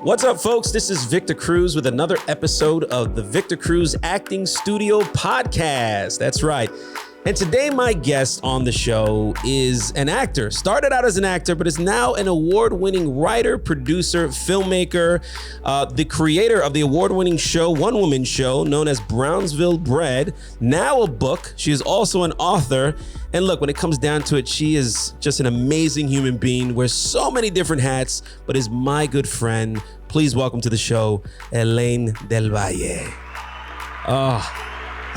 What's up, folks? This is Victor Cruz with another episode of the Victor Cruz Acting Studio podcast. That's right. And today my guest on the show is an actor. Started out as an actor, but is now an award-winning writer, producer, filmmaker, the creator of the award-winning show, one-woman show known as Brownsville, Bred, now a book. She is also an author. And look, when it comes down to it, she is just an amazing human being, wears so many different hats, but is my good friend. Please welcome to the show, Elaine Del Valle. Oh,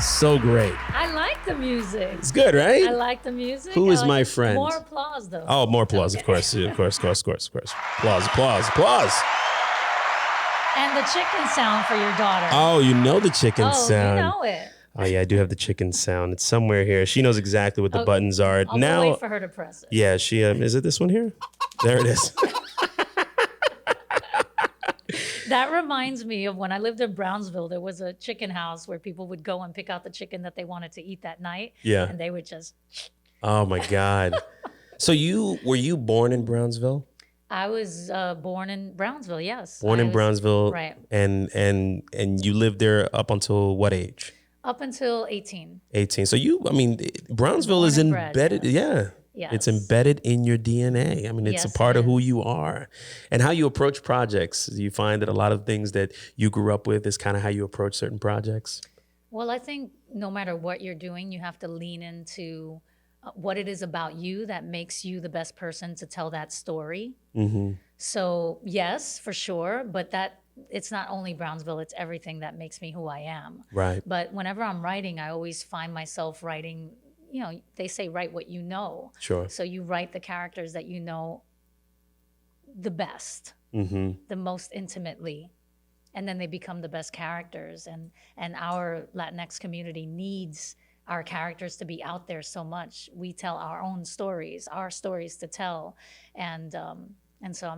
so great. I like the music. It's good, right? I like the music. Who is my friend? More applause, though. Oh, more applause, okay. Of course. Applause. And the chicken sound for your daughter. Oh, you know the chicken sound. You know it. Oh, yeah, I do have the chicken sound. It's somewhere here. She knows exactly what the buttons are. I'll wait for her to press it. Yeah, she, is it this one here? There it is. That reminds me of when I lived in Brownsville. There was a chicken house where people would go and pick out the chicken that they wanted to eat that night. Yeah. And they would just. Oh my God. So were you born in Brownsville? I was born in Brownsville, yes. Born in Brownsville. Right. And you lived there up until what age? Up until 18. 18. So Brownsville is embedded. Bred, yeah. Yes. It's embedded in your DNA. I mean, it's a part of who you are. And how you approach projects. Do you find that a lot of things that you grew up with is kind of how you approach certain projects? Well, I think no matter what you're doing, you have to lean into what it is about you that makes you the best person to tell that story. Mm-hmm. So yes, for sure. But it's not only Brownsville, it's everything that makes me who I am. Right. But whenever I'm writing, I always find myself writing, they say write what you know. Sure. So you write the characters that you know the best, the most intimately, and then they become the best characters. And our Latinx community needs our characters to be out there so much. We tell our own stories, our stories to tell. And so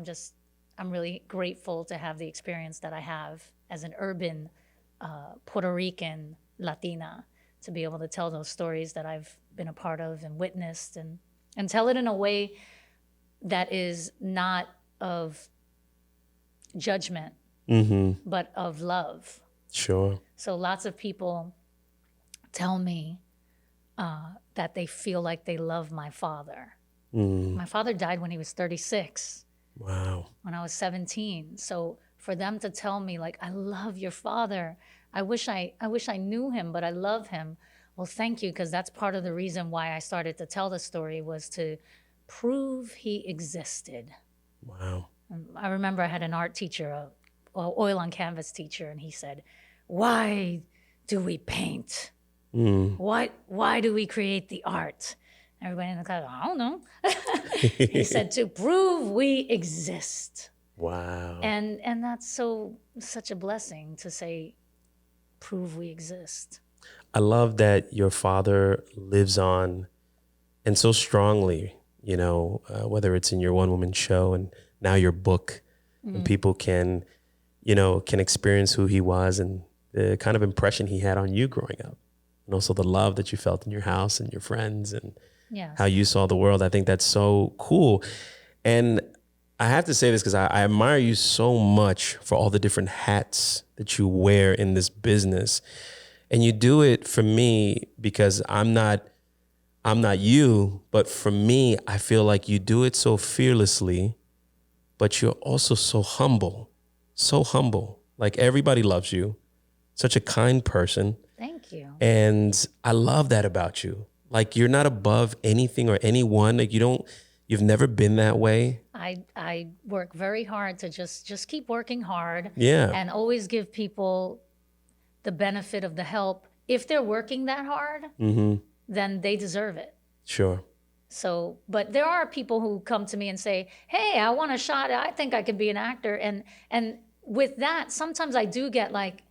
I'm really grateful to have the experience that I have as an urban Puerto Rican Latina, to be able to tell those stories that I've been a part of and witnessed, and tell it in a way that is not of judgment, but of love. Sure. So lots of people tell me that they feel like they love my father. My father died when he was 36. Wow. When I was 17. So for them to tell me, like, I love your father. I wish I knew him, but I love him. Well, thank you, because that's part of the reason why I started to tell the story, was to prove he existed. Wow. I remember I had an art teacher, a oil on canvas teacher, and he said, "Why do we paint? Why do we create the art?" Everybody in the class, I don't know. He said, "To prove we exist." Wow. And that's such a blessing to say, prove we exist. I love that your father lives on, and so strongly, whether it's in your one-woman show and now your book, and people can experience who he was and the kind of impression he had on you growing up. And also the love that you felt in your house and your friends, and how you saw the world. I think that's so cool. And I have to say this because I admire you so much for all the different hats that you wear in this business. And you do it for me because I'm not you, but for me, I feel like you do it so fearlessly, but you're also so humble. Like, everybody loves you. Such a kind person. Thank you. And I love that about you. Like, you're not above anything or anyone. Like, you've never been that way. I work very hard to just keep working hard. Yeah. And always give people the benefit of the help. If they're working that hard, then they deserve it. Sure. So, but there are people who come to me and say, "Hey, I want a shot. I think I could be an actor." And with that, sometimes I do get like,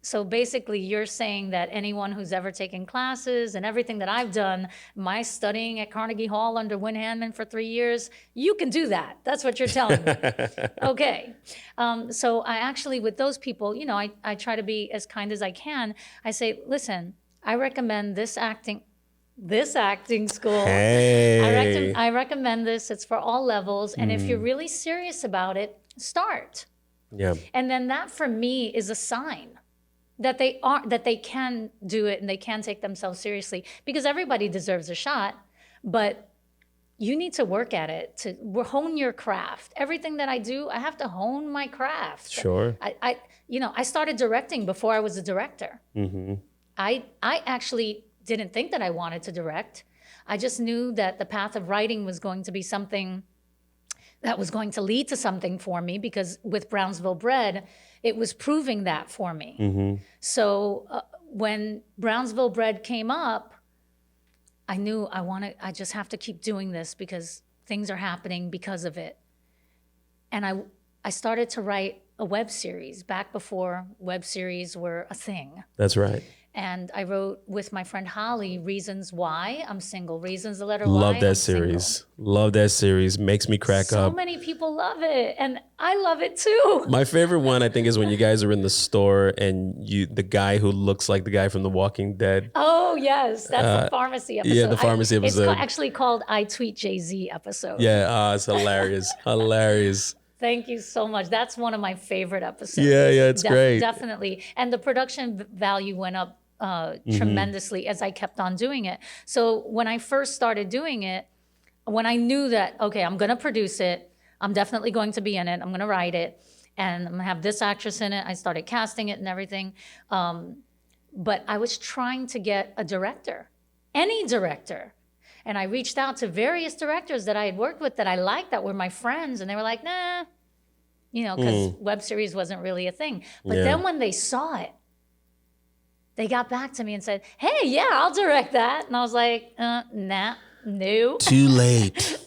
so basically you're saying that anyone who's ever taken classes and everything that I've done, my studying at Carnegie Hall under Win Handman for 3 years, you can do that. That's what you're telling me. Okay. So I actually, with those people, I try to be as kind as I can. I say, listen, I recommend this acting school. Hey. I recommend this. It's for all levels. And if you're really serious about it, start. Yeah. And then that for me is a sign that they can do it and they can take themselves seriously, because everybody deserves a shot, but you need to work at it to hone your craft. Everything that I do, I have to hone my craft. Sure. I started directing before I was a director. Mm-hmm. I actually didn't think that I wanted to direct. I just knew that the path of writing was going to be something that was going to lead to something for me, because with Brownsville Bred, it was proving that for me. Mm-hmm. So when Brownsville Bred came up, I knew I just have to keep doing this because things are happening because of it. And I started to write a web series back before web series were a thing. That's right. And I wrote with my friend Holly, Reasons Why I'm Single, Reasons, the letter Love Y that I'm series. Single. Love that series. Makes me crack up. So many people love it, and I love it too. My favorite one, I think, is when you guys are in the store and the guy who looks like the guy from The Walking Dead. Oh, yes. That's the pharmacy episode. Yeah, the pharmacy episode. It's actually called I Tweet Jay-Z episode. Yeah, it's hilarious. Hilarious. Thank you so much. That's one of my favorite episodes. Yeah, it's great. Definitely. And the production value went up tremendously as I kept on doing it. So when I first started doing it, when I knew that, okay, I'm going to produce it, I'm definitely going to be in it, I'm going to write it, and I'm going to have this actress in it, I started casting it and everything. But I was trying to get a director, any director. And I reached out to various directors that I had worked with that I liked, that were my friends, and they were like, nah, because web series wasn't really a thing. But then when they saw it, they got back to me and said, hey, yeah, I'll direct that. And I was like, nah, no. Too late.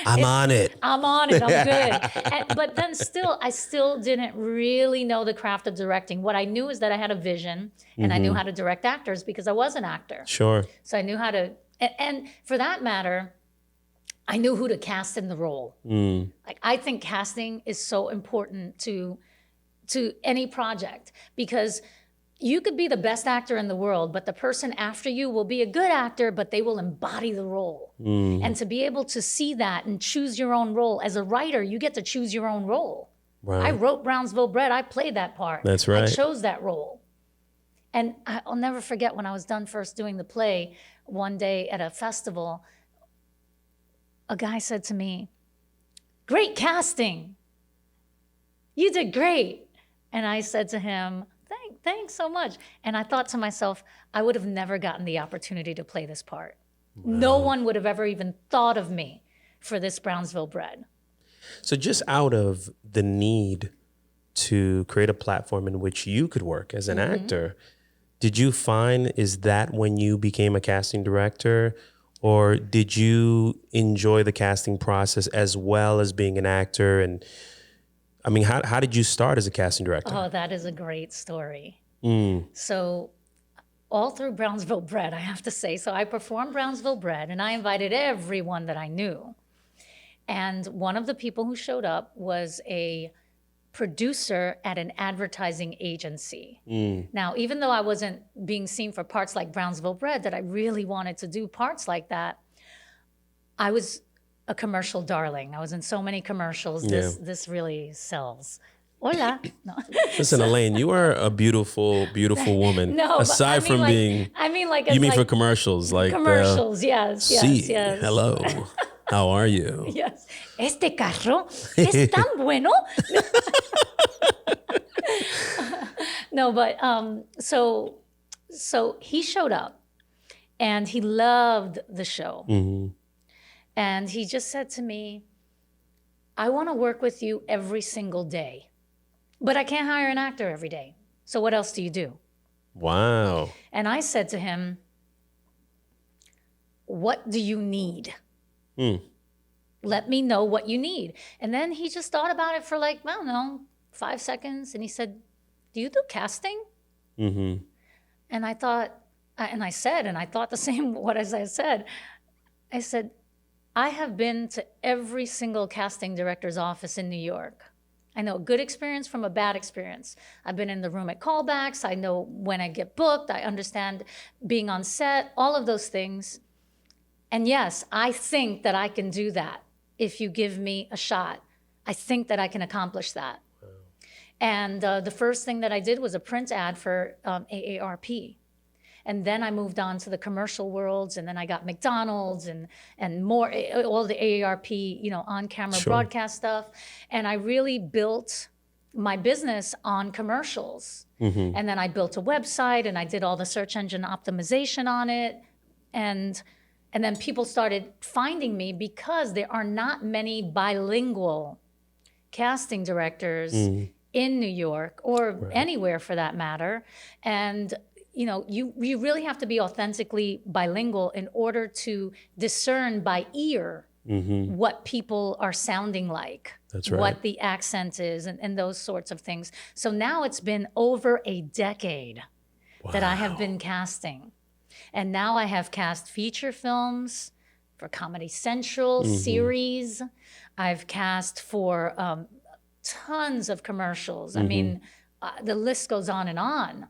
I'm on it. I'm on it. I'm good. But then I still didn't really know the craft of directing. What I knew is that I had a vision, and I knew how to direct actors because I was an actor. Sure. So I knew how to, and for that matter, I knew who to cast in the role. Like, I think casting is so important to any project, because you could be the best actor in the world, but the person after you will be a good actor, but they will embody the role. And to be able to see that and choose your own role. As a writer, you get to choose your own role. Right. I wrote Brownsville Bred. I played that part. That's right. I chose that role. And I'll never forget when I was done first doing the play, one day at a festival, a guy said to me, great casting. You did great. And I said to him, thanks so much. And I thought to myself, I would have never gotten the opportunity to play this part. Wow. No one would have ever even thought of me for this Brownsville Bred. So just out of the need to create a platform in which you could work as an actor, did you find, is that when you became a casting director, or did you enjoy the casting process as well as being an actor? And I mean, how did you start as a casting director? Oh, that is a great story. So all through Brownsville Bred, I have to say, so I performed Brownsville Bred, and I invited everyone that I knew. And one of the people who showed up was a producer at an advertising agency. Now, even though I wasn't being seen for parts like Brownsville Bred, that I really wanted to do parts like that, I was a commercial darling. I was in so many commercials. Yeah. This really sells. Hola. No. Listen, Elaine, you are a beautiful, beautiful woman. No, aside from like, being, you mean for commercials, like commercials? Yes. Hello, how are you? Yes. Este carro es tan bueno. No, but so he showed up, and he loved the show. And he just said to me, I want to work with you every single day, but I can't hire an actor every day. So what else do you do? Wow. And I said to him, what do you need? Let me know what you need. And then he just thought about it for like, I don't know, 5 seconds. And he said, do you do casting? And I thought, and I thought the same, what as I said. I said, I have been to every single casting director's office in New York. I know a good experience from a bad experience. I've been in the room at callbacks. I know when I get booked. I understand being on set, all of those things. And yes, I think that I can do that if you give me a shot. I think that I can accomplish that. Wow. And the first thing that I did was a print ad for AARP. And then I moved on to the commercial worlds, and then I got McDonald's and more, all the AARP, you know, on-camera broadcast stuff. And I really built my business on commercials. And then I built a website, and I did all the search engine optimization on it. And then people started finding me because there are not many bilingual casting directors in New York or anywhere for that matter. And you know, you really have to be authentically bilingual in order to discern by ear what people are sounding like, what the accent is, and those sorts of things. So now it's been over a decade that I have been casting. And now I have cast feature films for Comedy Central, series. I've cast for tons of commercials. I mean, the list goes on.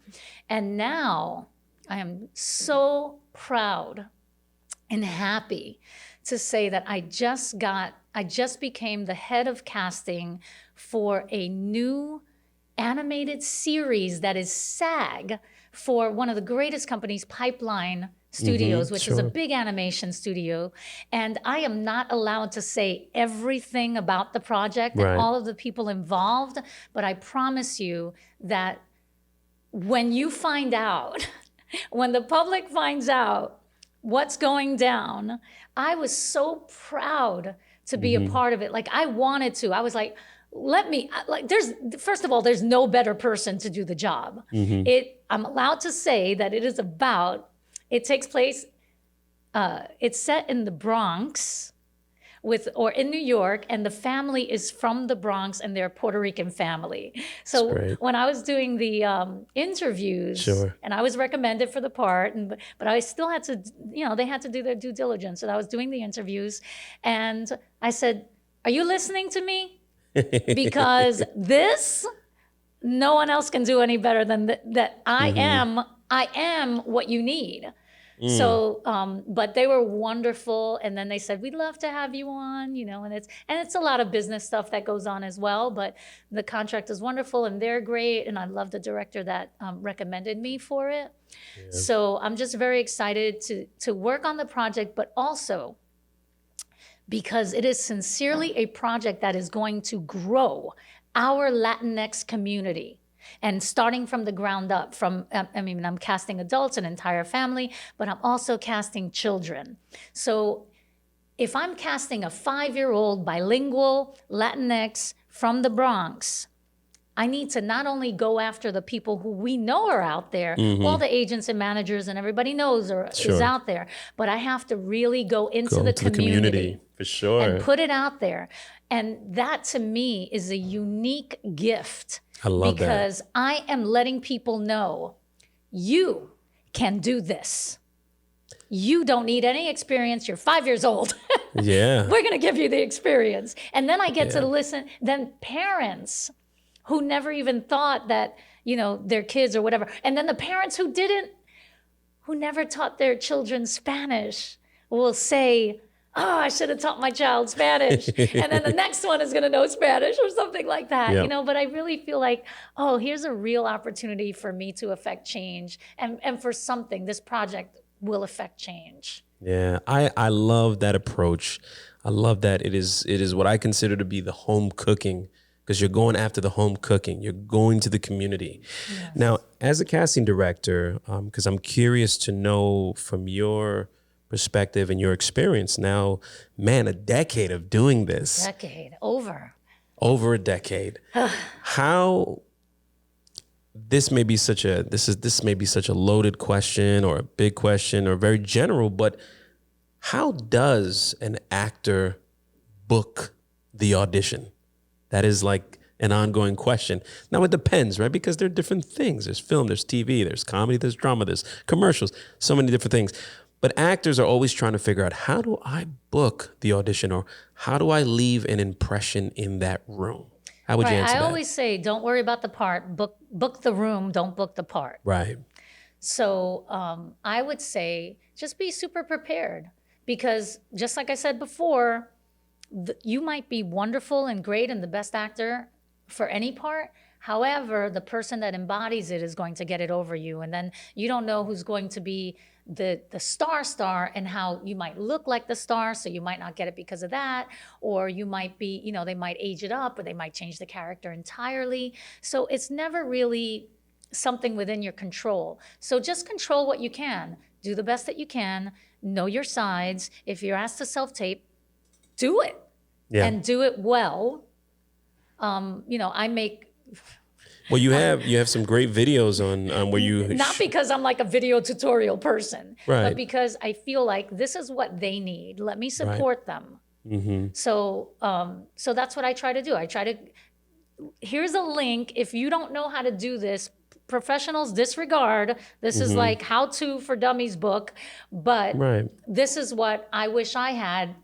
And now I am so proud and happy to say that I just became the head of casting for a new animated series that is SAG for one of the greatest companies, Pipeline Studios, which is a big animation studio. And I am not allowed to say everything about the project and all of the people involved, but I promise you that when you find out, when the public finds out what's going down, I was so proud to be a part of it. Like I wanted to. I was like, first of all, there's no better person to do the job. I'm allowed to say that it takes place, it's set in the Bronx or in New York, and the family is from the Bronx, and they're a Puerto Rican family. So when I was doing the interviews, and I was recommended for the part, but I still had to, you know, they had to do their due diligence. And I was doing the interviews, and I said, "Are you listening to me? Because this, no one else can do any better than that. I am what you need." So, but they were wonderful. And then they said, "We'd love to have you on," you know, and it's a lot of business stuff that goes on as well, but the contract is wonderful and they're great. And I love the director that recommended me for it. So I'm just very excited to work on the project, but also because it is sincerely a project that is going to grow our Latinx community. And starting from the ground up, I'm casting adults, an entire family, but I'm also casting children. So if I'm casting a 5-year-old bilingual Latinx from the Bronx, I need to not only go after the people who we know are out there, all the agents and managers and everybody knows is out there, but I have to really go into the community for sure and put it out there. And that to me is a unique gift. I love because I am letting people know you can do this. You don't need any experience. You're 5 years old. We're going to give you the experience. And then I get to listen. Then parents who never even thought that, you know, their kids or whatever. And then the parents who never taught their children Spanish will say, "Oh, I should have taught my child Spanish." And then the next one is going to know Spanish or something like that, you know, but I really feel like, oh, here's a real opportunity for me to affect change. And for something, this project will affect change. Yeah, I love that approach. I love that it is what I consider to be the home cooking, because you're going after the home cooking. You're going to the community. Now, as a casting director, because I'm curious to know from your perspective and your experience now, man, a decade of doing this. Over a decade. How this may be such a loaded question or a big question or very general, but how does an actor book the audition? That is like an ongoing question. Now it depends, right? Because there are different things. There's film, there's TV, there's comedy, there's drama, there's commercials, so many different things. But actors are always trying to figure out, how do I book the audition, or how do I leave an impression in that room? How would you answer that? I always say, don't worry about the part, book the room, don't book the part. Right. So I would say, just be super prepared, because just like I said before, you might be wonderful and great and the best actor for any part. However, the person that embodies it is going to get it over you. And then you don't know who's going to be the star and how you might look like the star. So you might not get it because of that. Or you might be, you know, they might age it up or they might change the character entirely. So it's never really something within your control. So just control what you can. Do the best that you can. Know your sides. If you're asked to self-tape, do it. Yeah. And do it well. You know, I make... Well, you have some great videos on where you... Not because I'm like a video tutorial person, right. but because I feel like this is what they need. Let me support them. Mm-hmm. So that's what I try to do. I try to... Here's a link. If you don't know how to do this, professionals disregard. This is like How To for Dummies book, but this is what I wish I had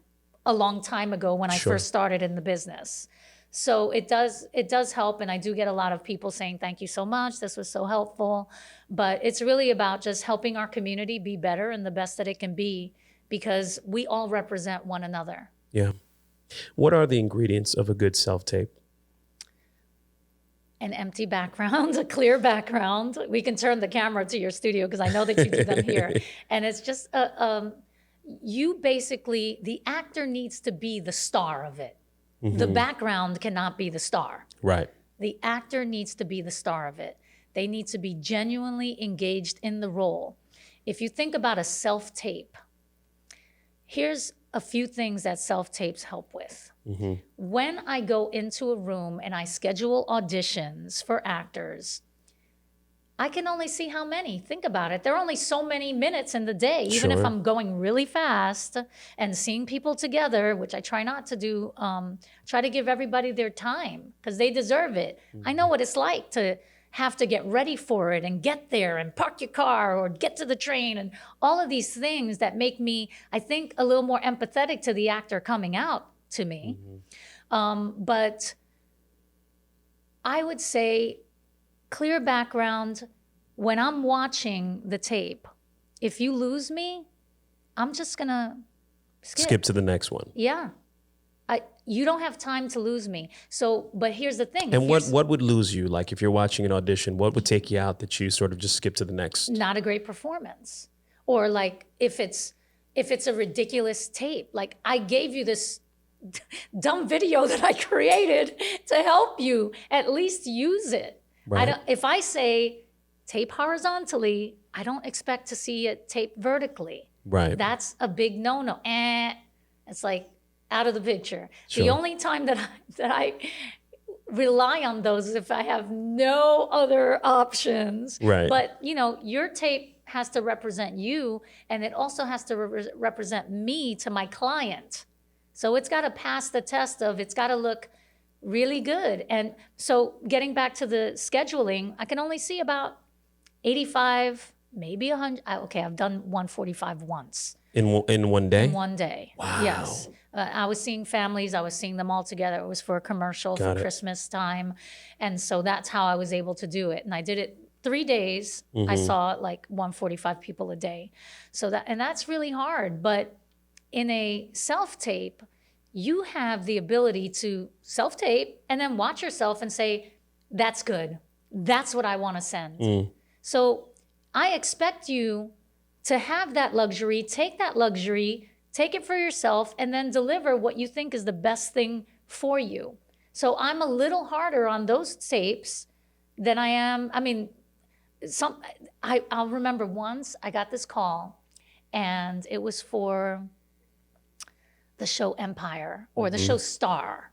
a long time ago when I first started in the business. So it does help, and I do get a lot of people saying, thank you so much, this was so helpful. But it's really about just helping our community be better and the best that it can be, because we all represent one another. Yeah. What are the ingredients of a good self-tape? An empty background, a clear background. We can turn the camera to your studio because I know that you do them here. And it's just, you basically, the actor needs to be the star of it. Mm-hmm. The background cannot be the star. Right. The actor needs to be the star of it. They need to be genuinely engaged in the role. If you think about a self-tape, here's a few things that self-tapes help with. Mm-hmm. When I go into a room and I schedule auditions for actors, I can only see how many. Think about it. There are only so many minutes in the day, even if I'm going really fast and seeing people together, which I try not to do, try to give everybody their time because they deserve it. Mm-hmm. I know what it's like to have to get ready for it and get there and park your car or get to the train and all of these things that make me, I think, a little more empathetic to the actor coming out to me. Mm-hmm. But I would say clear background. When I'm watching the tape, if you lose me, I'm just gonna skip to the next one. Yeah. You don't have time to lose me. So, but here's the thing. And what would lose you? Like if you're watching an audition, what would take you out that you sort of just skip to the next? Not a great performance. Or like if it's a ridiculous tape, like I gave you this dumb video that I created to help you, at least use it. Right. If I say tape horizontally, I don't expect to see it taped vertically. Right. That's a big no-no. It's like out of the picture. Sure. The only time that I rely on those is if I have no other options. Right. But, you know, your tape has to represent you, and it also has to represent me to my client. So it's got to pass the test of, it's got to look really good. And so getting back to the scheduling, I can only see about 85, maybe 100. Okay, I've done 145 once. In one day? In one day. Wow. Yes. I was seeing families. I was seeing them all together. It was for a commercial for Christmas time. And so that's how I was able to do it. And I did it 3 days. Mm-hmm. I saw like 145 people a day. So that's really hard. But in a self-tape, you have the ability to self-tape and then watch yourself and say, that's good. That's what I want to send. Mm. So I expect you to have that luxury, take that luxury, take it for yourself, and then deliver what you think is the best thing for you. So I'm a little harder on those tapes than I am. I mean, I'll remember once I got this call, and it was for the show Empire or the show Star.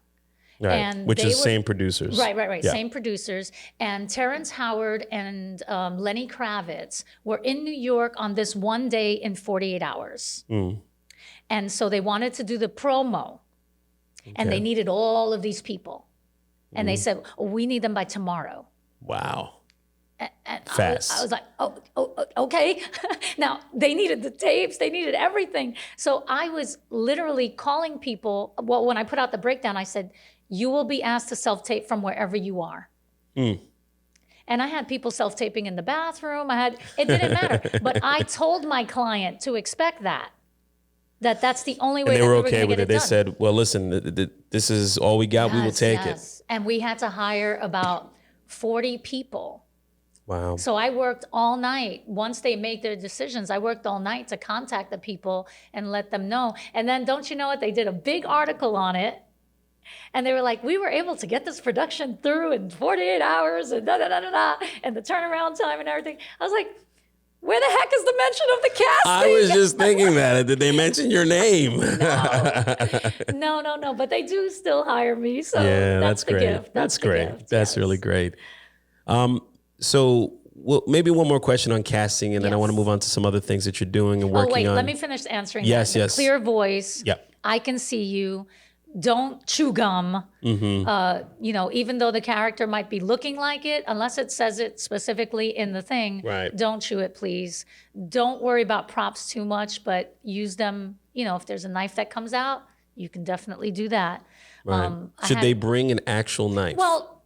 Right. And which is same producers. Right. Yeah. Same producers. And Terrence Howard and Lenny Kravitz were in New York on this one day in 48 hours. Mm. And so they wanted to do the promo. Okay. And they needed all of these people. And they said, we need them by tomorrow. Wow. And fast. I was like, oh, okay. Now, they needed the tapes. They needed everything. So I was literally calling people. Well, when I put out the breakdown, I said, you will be asked to self-tape from wherever you are. Mm. And I had people self-taping in the bathroom. It didn't matter. But I told my client to expect that. That's the only way And they that were we were okay gonna with get it. They done. said, well, listen, this is all we got. We will take it. And we had to hire about 40 people. Wow. So I worked all night. Once they made their decisions, I worked all night to contact the people and let them know. And then don't you know what? They did a big article on it. And they were like, we were able to get this production through in 48 hours and and the turnaround time and everything. I was like, where the heck is the mention of the casting? I was just thinking that. Did they mention your name? No. But they do still hire me. So yeah, that's the great. gift. That's great. That's really great. So maybe one more question on casting, and then I want to move on to some other things that you're doing and working on. Let me finish answering yes, that. Yes. Clear voice. Yep. I can see you. Don't chew gum. Even though the character might be looking like it, unless it says it specifically in the thing, right. Don't chew it, please. Don't worry about props too much, but use them. If there's a knife that comes out, you can definitely do that. Right. Should they bring an actual knife? Well,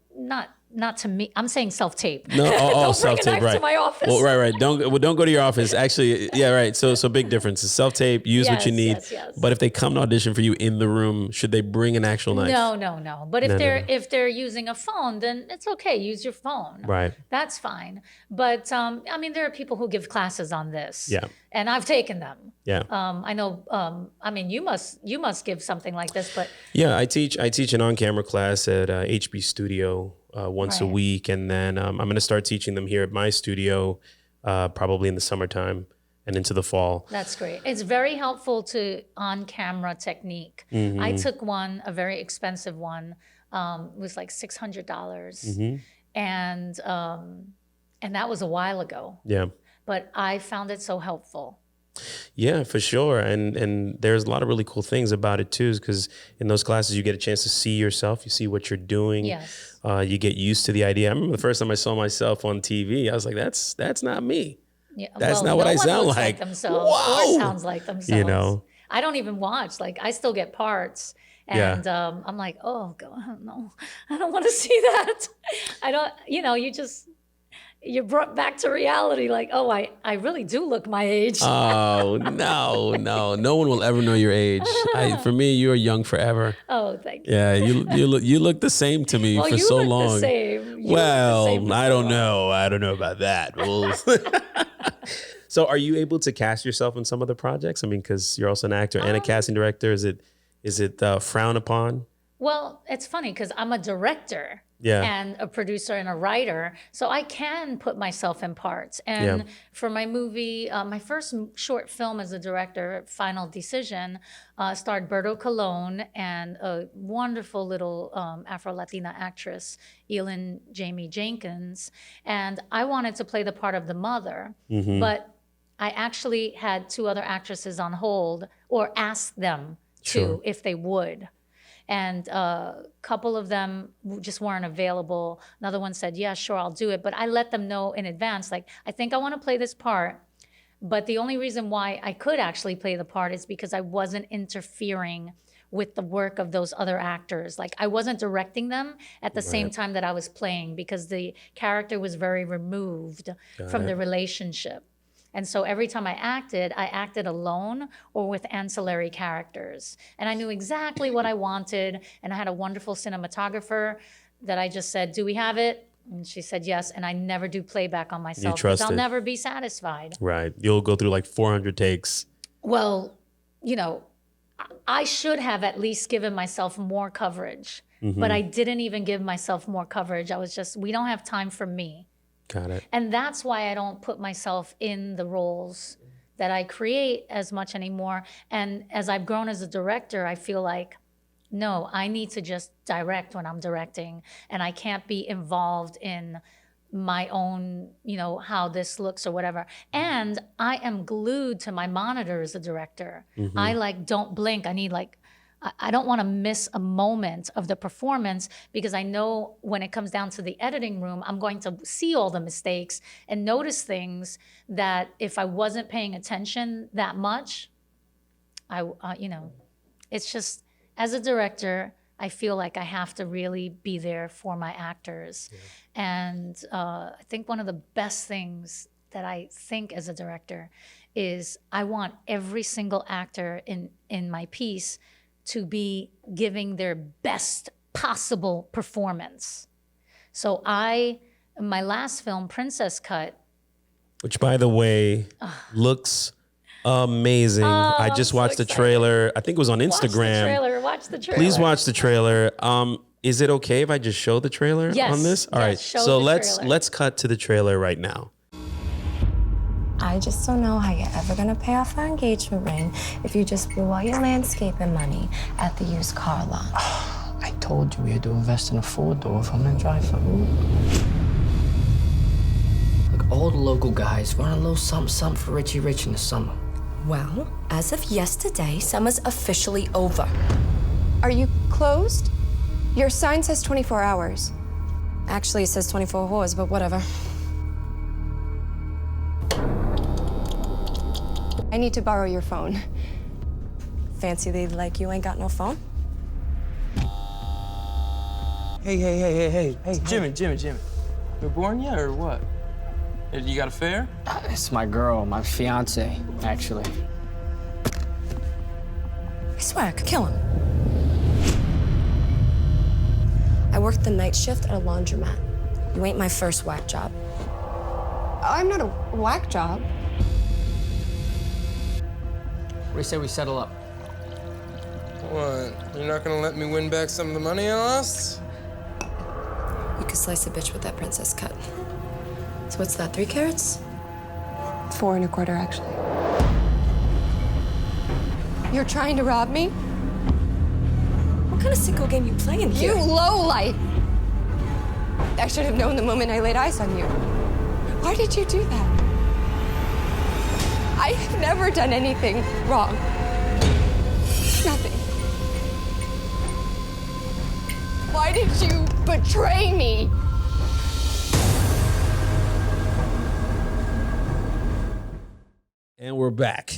not to me. I'm saying self-tape. No, Don't self-tape, bring a knife right. to my office. Well, right. Don't go to your office. Actually, yeah, right. So big difference. Self-tape, use what you need. Yes. But if they come to audition for you in the room, should they bring an actual knife? No. But if they're using a phone, then it's okay. Use your phone. Right. That's fine. But there are people who give classes on this. Yeah. And I've taken them. Yeah. I know. You must give something like this, but yeah, I teach an on-camera class at HB Studio once a week, and then I'm going to start teaching them here at my studio probably in the summertime and into the fall. That's great. It's very helpful to on-camera technique. Mm-hmm. I took one, a very expensive one. It was like $600, mm-hmm. and that was a while ago. Yeah. But I found it so helpful. Yeah, for sure. And there's a lot of really cool things about it too, because in those classes you get a chance to see yourself, you see what you're doing. Yes. You get used to the idea. I remember the first time I saw myself on TV, I was like, that's not me. Yeah. That's not what I sound like. Themselves Wow. or sounds like themselves. I don't even watch. Like, I still get parts. And I'm like, oh, God, no, I don't want to see that. I don't, you're brought back to reality. Like, oh, I really do look my age. Oh, no. No one will ever know your age. For me, you're young forever. Oh, thank you. Yeah, you look the same to me for so long. The same. Well, I don't know. I don't know about that. So are you able to cast yourself in some of the projects? I mean, because you're also an actor and a casting director. Is it frowned upon? Well, it's funny because I'm a director. Yeah. And a producer and a writer. So I can put myself in parts. And for my movie, my first short film as a director, Final Decision, starred Berto Colon and a wonderful little Afro-Latina actress, Elaine Jamie Jenkins. And I wanted to play the part of the mother, but I actually had two other actresses on hold or asked them to if they would. And a couple of them just weren't available. Another one said, yeah, sure, I'll do it. But I let them know in advance, like, I think I want to play this part. But the only reason why I could actually play the part is because I wasn't interfering with the work of those other actors. Like, I wasn't directing them at the same time that I was playing, because the character was very removed from the relationship. And so every time I acted alone or with ancillary characters. And I knew exactly what I wanted. And I had a wonderful cinematographer that I just said, do we have it? And she said yes. And I never do playback on myself because I'll never be satisfied. Right. You'll go through like 400 takes. Well, I should have at least given myself more coverage. But I didn't even give myself more coverage. I was just, we don't have time for me. Got it. And that's why I don't put myself in the roles that I create as much anymore. And as I've grown as a director, I feel like, no, I need to just direct when I'm directing. And I can't be involved in my own, how this looks or whatever. And I am glued to my monitor as a director. I don't blink. I don't want to miss a moment of the performance, because I know when it comes down to the editing room, I'm going to see all the mistakes and notice things that if I wasn't paying attention that much, it's just, as a director, I feel like I have to really be there for my actors. And I think one of the best things that I think as a director is I want every single actor in my piece to be giving their best possible performance. So my last film, Princesscut, which by the way looks amazing. I just watched the trailer. I think it was on Instagram. Watch the trailer. Please watch the trailer. Is it okay if I just show the trailer on this? All right. So let's cut to the trailer right now. I just don't know how you're ever gonna pay off our engagement ring if you just blew all your landscaping money at the used car lot. I told you we had to invest in a four-door if I'm gonna drive for Look, all the local guys want a little something for Richie Rich in the summer. Well, as of yesterday, summer's officially over. Are you closed? Your sign says 24 hours. Actually, it says 24 hours, but whatever. I need to borrow your phone. Fancy lady like you ain't got no phone? Hey, Jimmy. You're born yet or what? You got a fare? It's my girl, my fiance, actually. I swear I could kill him. I worked the night shift at a laundromat. You ain't my first whack job. I'm not a whack job. What do you say we settle up? What? You're not gonna let me win back some of the money I lost? You could slice a bitch with that princess cut. So what's that, 3 carats? 4 1/4, actually. You're trying to rob me? What kind of sicko game you playing here? You lowlife! I should have known the moment I laid eyes on you. Why did you do that? I have never done anything wrong. Nothing. Why did you betray me? And we're back.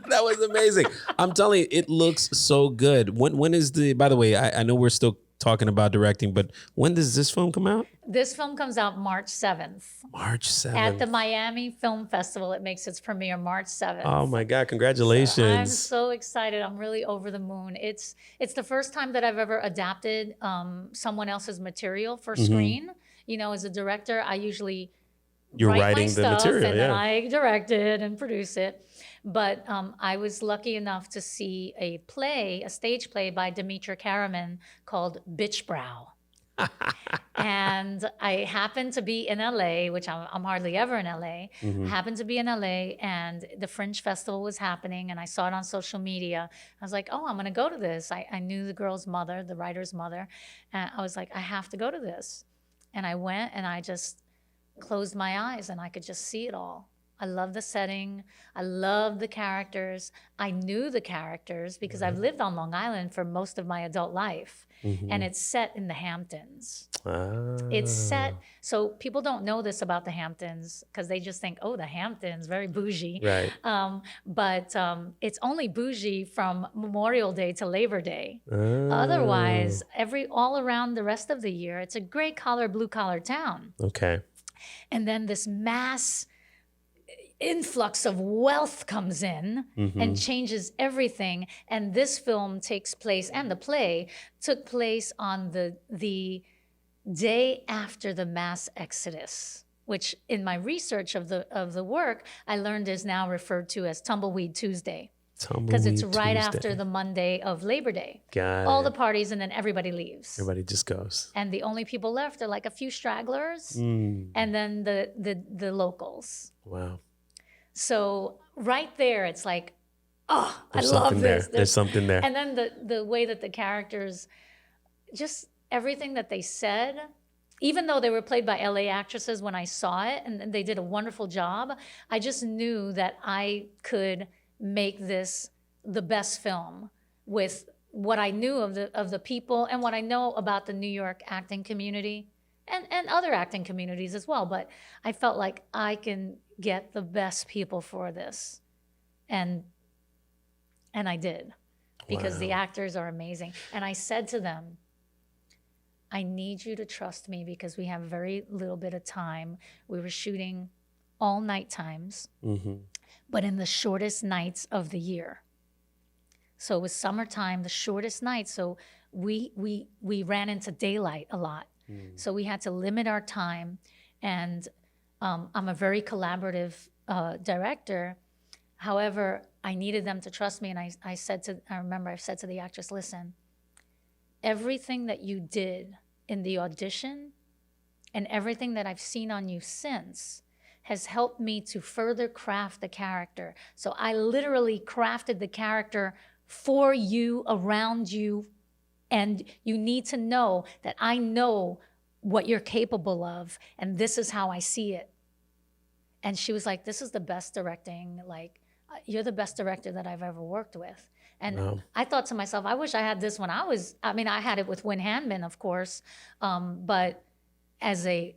That was amazing. I'm telling you, it looks so good. When is by the way, I know we're still talking about directing, but when does this film come out? This film comes out March 7th. March 7th. At the Miami Film Festival. It makes its premiere March 7th. Oh my God, congratulations. So I'm so excited. I'm really over the moon. It's the first time that I've ever adapted someone else's material for screen. You know, as a director, I usually write writing my the stuff material, and then I direct it and produce it. But I was lucky enough to see a stage play by Demetra Karaman called Bitch Brow. And I happened to be in LA, which I'm hardly ever in LA. Happened to be in LA, and the Fringe Festival was happening, and I saw it on social media. I was like, oh, I'm gonna go to this. I knew the girl's mother, the writer's mother, and I was like, I have to go to this. And I went, and I just closed my eyes, and I could just see it all. I love the setting. I love the characters. I knew the characters because I've lived on Long Island for most of my adult life. And it's set in the Hamptons. It's set, so people don't know this about the Hamptons because they just think, oh, the Hamptons, very bougie. Right. But it's only bougie from Memorial Day to Labor Day. Otherwise, all around the rest of the year, it's a gray collar, blue collar town. Okay. And then this mass influx of wealth comes in and changes everything. And this film takes place, and the play took place on the day after the mass exodus, which in my research of the work, I learned is now referred to as Tumbleweed Tuesday. Because it's right after the Monday of Labor Day. Got all it. the parties, and then everybody leaves. Everybody just goes. And the only people left are like a few stragglers and then the locals. Wow. So right there, it's like, oh, There's I love this. There's something there. And then the way that the characters, just everything that they said, even though they were played by LA actresses when I saw it, and they did a wonderful job, I just knew that I could make this the best film with what I knew of the people and what I know about the New York acting community and other acting communities as well. But I felt like I can get the best people for this. And I did, because the actors are amazing. And I said to them, I need you to trust me because we have very little bit of time. We were shooting all night times, but in the shortest nights of the year. So it was summertime, the shortest night. So we ran into daylight a lot. So we had to limit our time. And I'm a very collaborative director. However, I needed them to trust me. And I remember I said to the actress, listen, everything that you did in the audition and everything that I've seen on you since has helped me to further craft the character. So I literally crafted the character for you, around you, and you need to know that I know what you're capable of, and this is how I see it. And she was like, this is the best directing, like, you're the best director that I've ever worked with. And I thought to myself, I wish I had this when I had it with Wynn Handman, of course, but as a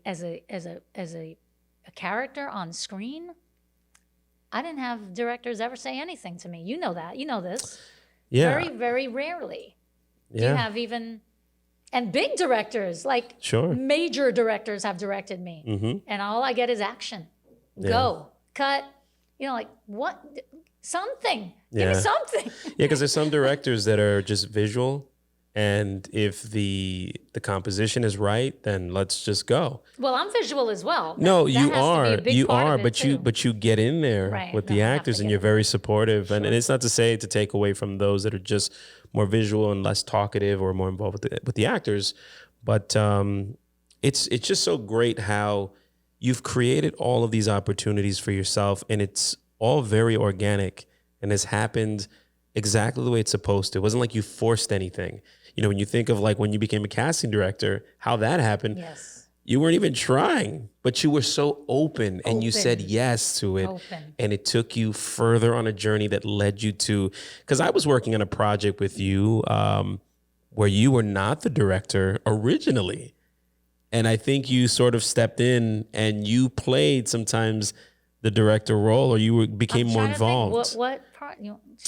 character on screen, I didn't have directors ever say anything to me. You know that, you know this. Yeah. Very, very rarely. Do you have even, and big directors, like major directors have directed me. And all I get is action. Go, cut, like what? Something. Give me something. Because there's some directors that are just visual, and if the composition is right, then let's just go. Well, I'm visual as well. You are, but you get in there with the actors, and you're very supportive. And it's not to say to take away from those that are just more visual and less talkative or more involved with the actors, but it's just so great how you've created all of these opportunities for yourself, and it's all very organic and has happened exactly the way it's supposed to. It wasn't like you forced anything. When you think of like when you became a casting director, how that happened, you weren't even trying, but you were so open and you said yes to it. And it took you further on a journey that led you to, because I was working on a project with you where you were not the director originally. And I think you sort of stepped in and you played sometimes the director role, or you became more involved. What part?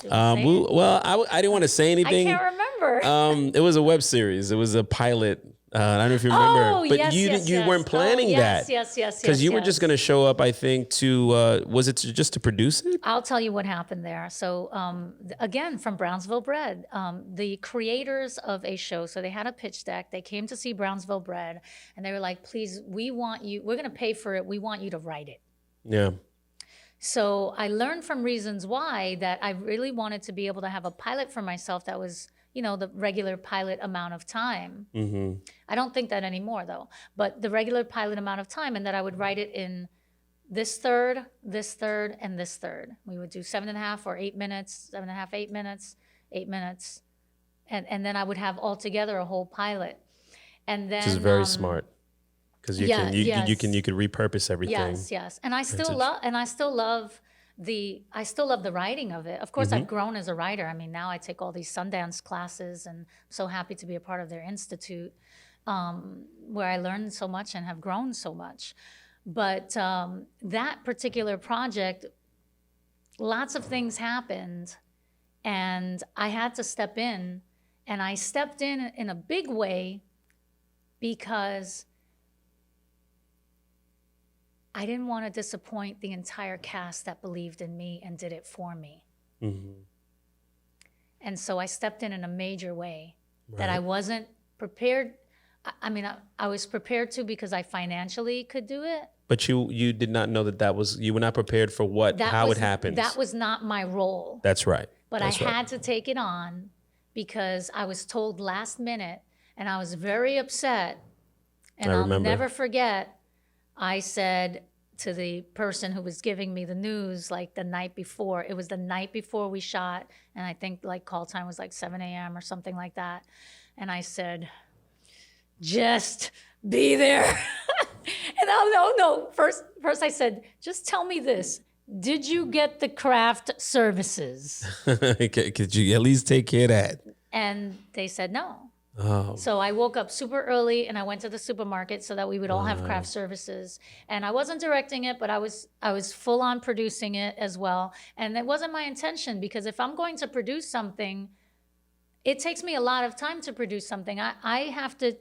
Well, I didn't want to say anything. I can't remember. It was a web series. It was a pilot. I don't know if you remember, but you weren't planning that. Yes. Because you were just going to show up, I think, to was it just to produce it? I'll tell you what happened there. So again, from Brownsville Bred, the creators of a show. So they had a pitch deck. They came to see Brownsville Bred, and they were like, "Please, we want you. We're going to pay for it. We want you to write it." Yeah. So I learned from Reasons Why that I really wanted to be able to have a pilot for myself that was, the regular pilot amount of time. I don't think that anymore, though. But the regular pilot amount of time, and that I would write it in this third, and this third. We would do 7.5 or 8 minutes, 7.5, 8 minutes, 8 minutes. And then I would have altogether a whole pilot. And then, which is very smart. Because you can repurpose everything. Yes. And I still love the writing of it. Of course, I've grown as a writer. I mean, now I take all these Sundance classes, and I'm so happy to be a part of their institute, where I learned so much and have grown so much. But that particular project, lots of things happened, and I had to step in, and I stepped in a big way because I didn't want to disappoint the entire cast that believed in me and did it for me. And so I stepped in a major way that I wasn't prepared. I mean, I was prepared to because I financially could do it. But you did not know you were not prepared for how it happens. That was not my role. That's right. But I had to take it on because I was told last minute, and I was very upset. And I'll never forget, I said to the person who was giving me the news, like the night before, it was the night before we shot, and I think like call time was like 7 a.m. or something like that. And I said, just be there. And no. First I said, just tell me this. Did you get the craft services? Could you at least take care of that? And they said no. Oh. So I woke up super early and I went to the supermarket so that we would all have craft services. And I wasn't directing it, but I was full on producing it as well. And it wasn't my intention, because if I'm going to produce something, it takes me a lot of time to produce something. I have to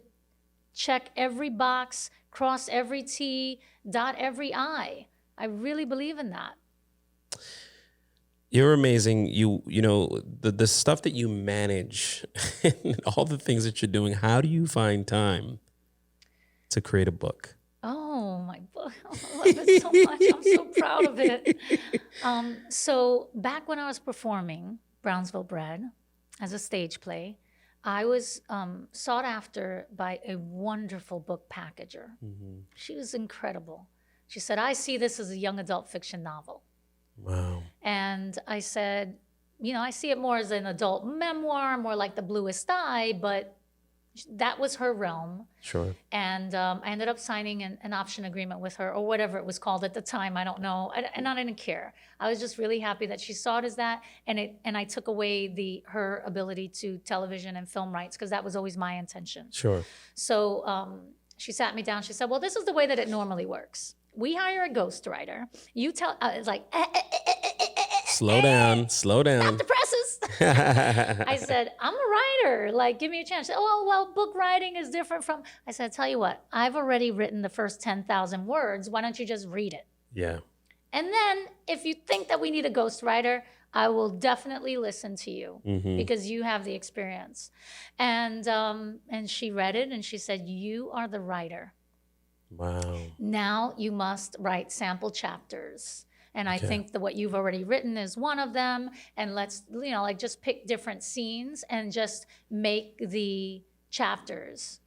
check every box, cross every T, dot every I. I really believe in that. You're amazing. You know, the stuff that you manage and all the things that you're doing, how do you find time to create a book? Oh, my book. I love it so much. I'm so proud of it. So back when I was performing Brownsville Bred as a stage play, I was sought after by a wonderful book packager. She was incredible. She said, I see this as a young adult fiction novel. Wow. And I said, you know, I see it more as an adult memoir, more like The Bluest Eye, but that was her realm. Sure. And I ended up signing an option agreement with her, or whatever it was called at the time. I don't know. And I didn't care. I was just really happy that she saw it as that. And I took away her ability to television and film rights, because that was always my intention. Sure. So she sat me down. She said, well, this is the way that it normally works. We hire a ghostwriter. You tell, it's like, slow down. Not the presses. I said, I'm a writer. Like, give me a chance. She said, oh, well, book writing is different from. I said, tell you what, I've already written the first 10,000 words. Why don't you just read it? Yeah. And then if you think that we need a ghostwriter, I will definitely listen to you, because you have the experience. And she read it and she said, you are the writer. Wow. Now you must write sample chapters. And I think that what you've already written is one of them. And let's, you know, like just pick different scenes and just make the chapters.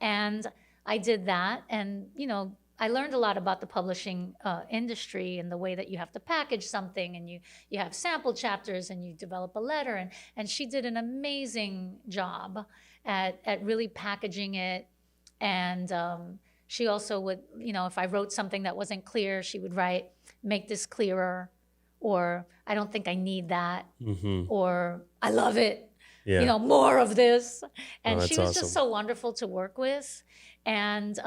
And I did that. And, you know, I learned a lot about the publishing industry and the way that you have to package something, and you have sample chapters and you develop a letter. And she did an amazing job at really packaging it. And she also would, you know, if I wrote something that wasn't clear, she would write, make this clearer, or I don't think I need that, or I love it, you know, more of this. And she was just so wonderful to work with. And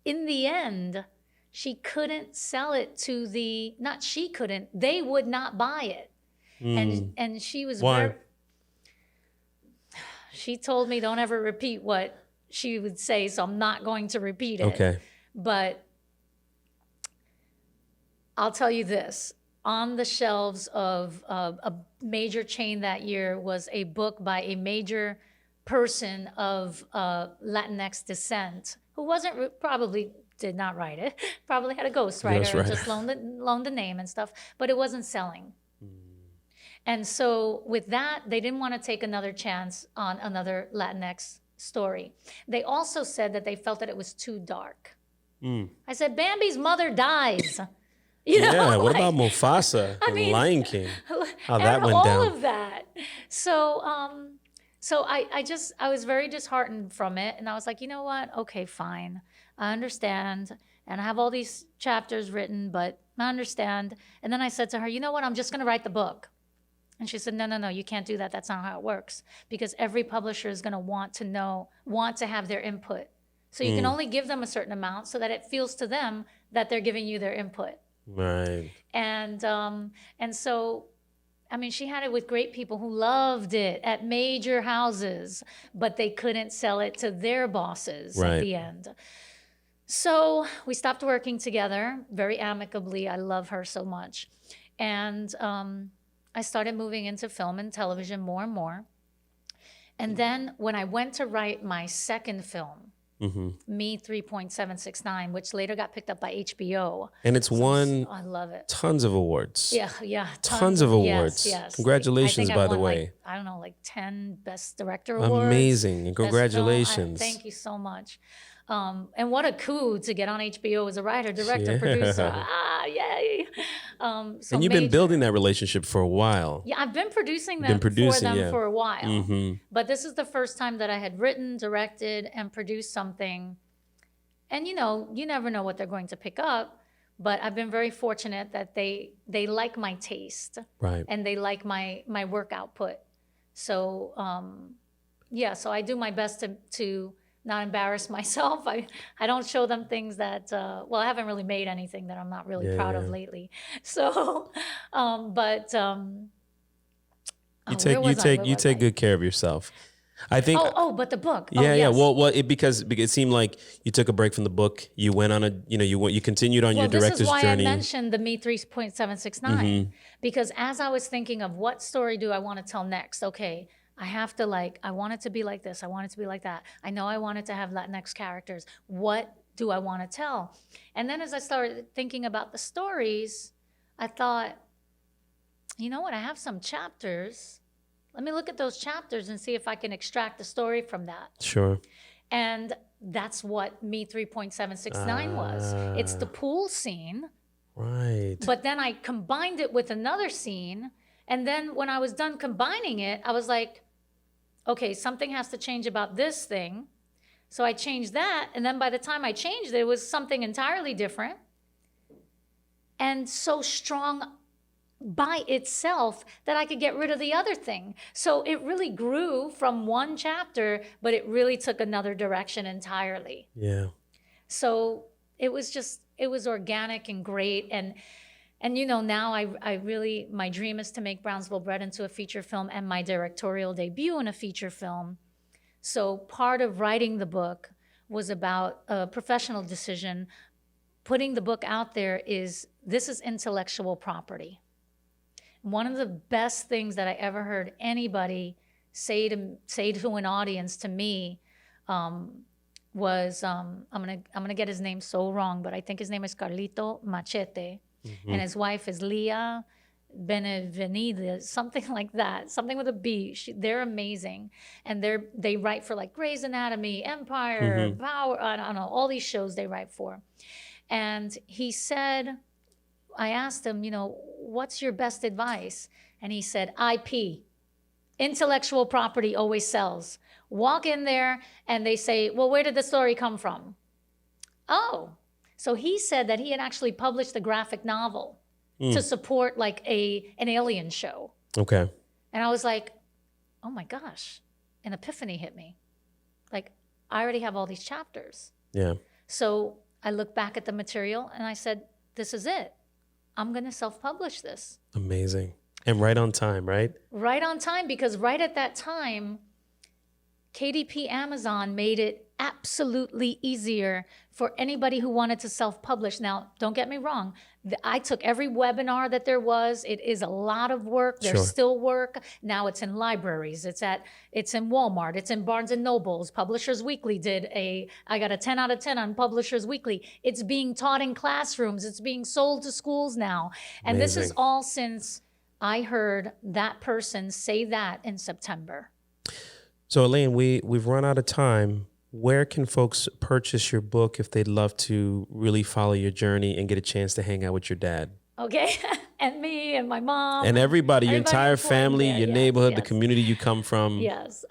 in the end, she couldn't sell it to not she couldn't, they would not buy it. And she was Why? She told me, don't ever repeat what she would say, so I'm not going to repeat it. Okay. But I'll tell you this. On the shelves of a major chain that year was a book by a major person of Latinx descent who probably did not write it, probably had a ghostwriter and just loaned the name and stuff, but it wasn't selling. And so with that, they didn't want to take another chance on another Latinx story. They also said that they felt that it was too dark. I said, Bambi's mother dies. You know, yeah, what about Mufasa and Lion King? How that went down. All of that. So I was very disheartened from it. And I was like, you know what? Okay, fine. I understand. And I have all these chapters written, but I understand. And then I said to her, you know what? I'm just going to write the book. And she said, no, you can't do that. That's not how it works. Because every publisher is going to want to have their input. So you can only give them a certain amount so that it feels to them that they're giving you their input. Right. And so, I mean, she had it with great people who loved it at major houses, but they couldn't sell it to their bosses at the end. So we stopped working together very amicably. I love her so much. And I started moving into film and television more and more. And then when I went to write my second film, Me 3.769, which later got picked up by HBO. And it's won I love it. Tons of awards. Yeah. Tons of awards. Yes. Congratulations, by the way. I don't know, like 10 Best Director awards. Amazing. And congratulations. Thank you so much. And what a coup to get on HBO as a writer, director, producer. Yay. And you've been building that relationship for a while. Yeah, I've been producing them for them for a while. But this is the first time that I had written, directed, and produced something. And, you know, you never know what they're going to pick up. But I've been very fortunate that they like my taste. Right. And they like my work output. So, so I do my best to not embarrass myself. I don't show them things that, I haven't really made anything that I'm not really proud of lately. So, you take good care of yourself. I think. But the book. Yeah, yes. Well, because it seemed like you took a break from the book. You went on you continued on your director's journey. This is why I mentioned the Me 3.769 because as I was thinking of what story do I want to tell next, okay, I have to I want it to be like this. I want it to be like that. I know I wanted to have Latinx characters. What do I want to tell? And then as I started thinking about the stories, I thought, you know what? I have some chapters. Let me look at those chapters and see if I can extract a story from that. Sure. And that's what Me 3.769 was. It's the pool scene. Right. But then I combined it with another scene. And then when I was done combining it, I was like, okay, something has to change about this thing. So I changed that. And then by the time I changed it, it was something entirely different. And so strong by itself that I could get rid of the other thing. So it really grew from one chapter, but it really took another direction entirely. Yeah. So it was organic and great. And now I really, my dream is to make Brownsville Bred into a feature film and my directorial debut in a feature film. So part of writing the book was about a professional decision. Putting the book out there this is intellectual property. One of the best things that I ever heard anybody say to an audience to me was I'm gonna get his name so wrong, but I think his name is Carlito Machete, and his wife is Leah Benevenida, something like that, something with a B. They're amazing, and they write for like Grey's Anatomy, Empire, Power, I don't know, all these shows they write for. And he said, I asked him, what's your best advice? And he said, IP, intellectual property always sells. Walk in there and they say, well, where did the story come from? Oh, so he said that he had actually published a graphic novel to support like an alien show. Okay. And I was like, oh my gosh, an epiphany hit me. Like, I already have all these chapters. Yeah. So I looked back at the material and I said, this is it. I'm going to self-publish this. Amazing. And right on time, right? Right on time, because right at that time, KDP Amazon made it absolutely easier for anybody who wanted to self-publish. Now, don't get me wrong. I took every webinar that there was. It is a lot of work. There's still work. Now it's in libraries. It's in Walmart. It's in Barnes and Nobles. Publishers Weekly I got a 10 out of 10 on Publishers Weekly. It's being taught in classrooms. It's being sold to schools now. And This is all since I heard that person say that in September. So Elaine, we've run out of time. Where can folks purchase your book if they'd love to really follow your journey and get a chance to hang out with your dad? Okay, and me and my mom. And everybody, your entire family, your neighborhood, the community you come from. Yes,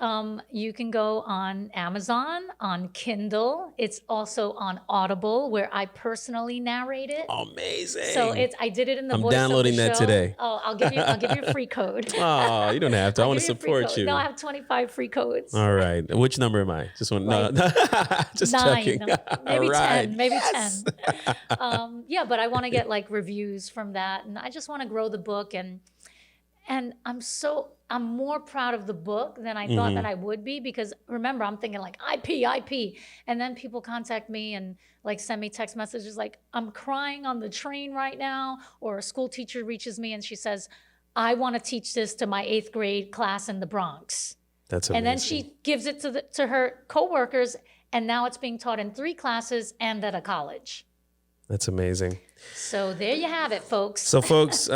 you can go on Amazon, on Kindle. It's also on Audible, where I personally narrate it. Amazing. So I did it in the voice of the show. I'm downloading that today. Oh, I'll give you a free code. Oh, you don't have to. I want to support you. No, I have 25 free codes. All right. Which number am I? Just one. No, just 9, checking. Maybe 10, maybe yes. 10. Yeah, but I want to get like reviews from that, and I just want to grow the book, and I'm more proud of the book than I thought that I would be, because remember, I'm thinking like IP, and then people contact me and like send me text messages like, I'm crying on the train right now, or a school teacher reaches me and she says, I want to teach this to my 8th grade class in the Bronx. That's amazing. And then she gives it to her coworkers, and now it's being taught in 3 classes and at a college. That's amazing. So there you have it, folks. So, folks,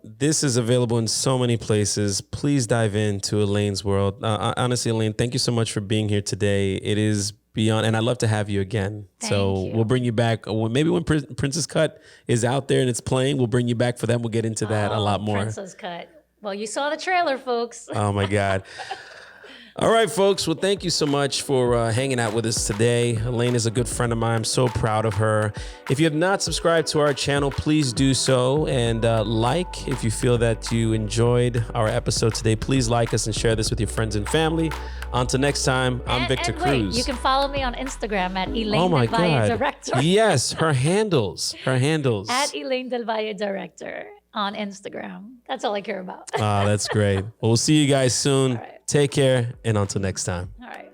this is available in so many places. Please dive into Elaine's world. Honestly, Elaine, thank you so much for being here today. It is beyond, and I'd love to have you again. Thank you. We'll bring you back. Maybe when Princess Cut is out there and it's playing, we'll bring you back for that. We'll get into that a lot more. Princess Cut. Well, you saw the trailer, folks. Oh, my God. All right, folks. Well, thank you so much for hanging out with us today. Elaine is a good friend of mine. I'm so proud of her. If you have not subscribed to our channel, please do so. And if you feel that you enjoyed our episode today, please like us and share this with your friends and family. Until next time, I'm Victor Cruz. You can follow me on Instagram at Elaine Del Valle Director. Yes, her handles. At Elaine Del Valle Director. on Instagram. That's all I care about. That's great. Well, we'll see you guys soon. All right. Take care, and until next time. All right.